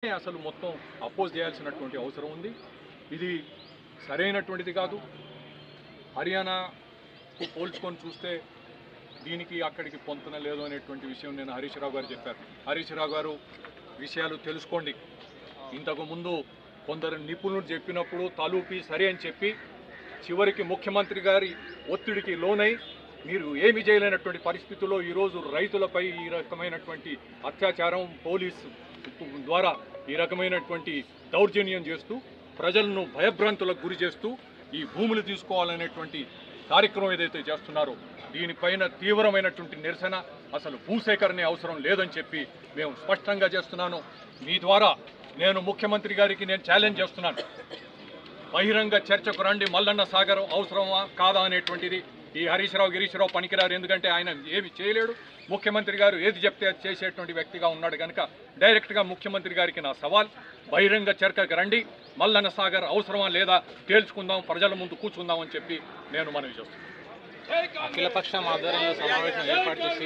అసలు మొత్తం అపోజ్ చేయాల్సినటువంటి అవసరం ఉంది. ఇది సరైనటువంటిది కాదు. హర్యానాకు పోల్చుకొని చూస్తే దీనికి అక్కడికి పొంతన లేదు అనేటువంటి విషయం నేను హరీష్ రావు గారు చెప్పారు. హరీష్ రావు గారు విషయాలు తెలుసుకోండి. ఇంతకు ముందు కొందరు నిపుణులు చెప్పినప్పుడు తలూపి సరే అని చెప్పి చివరికి ముఖ్యమంత్రి గారి ఒత్తిడికి లోనై మీరు ఏమి చేయలేనటువంటి పరిస్థితుల్లో ఈరోజు రైతులపై ఈ రకమైనటువంటి అత్యాచారం పోలీసు ద్వారా ఈ రకమైనటువంటి దౌర్జన్యం చేస్తూ ప్రజలను భయభ్రాంతులకు గురి చేస్తూ ఈ భూములు తీసుకోవాలనేటువంటి కార్యక్రమం ఏదైతే చేస్తున్నారో దీనిపైన తీవ్రమైనటువంటి నిరసన, అసలు భూసేకరణ అవసరం లేదని చెప్పి మేము స్పష్టంగా చేస్తున్నాను. మీ ద్వారా నేను ముఖ్యమంత్రి గారికి నేను ఛాలెంజ్ చేస్తున్నాను. బహిరంగ చర్చకు రండి. మల్లన్న సాగర్ అవసరమా కాదా అనేటువంటిది ఈ హరీష్ రావు పనికిరారు. ఎందుకంటే ఆయన ఏమి చేయలేడు. ముఖ్యమంత్రి గారు ఏది చెప్తే అది చేసేటువంటి వ్యక్తిగా ఉన్నాడు కనుక డైరెక్ట్గా ముఖ్యమంత్రి గారికి నా సవాల్, బహిరంగ చర్చకు రండి. మల్లన్న సాగర్ అవసరమా లేదా తేల్చుకుందాం, ప్రజల ముందు కూర్చుందాం అని చెప్పి నేను మనవి చేస్తున్నాను. అఖిలపక్షం ఆధ్వర్యంలో సమావేశం ఏర్పాటు చేసి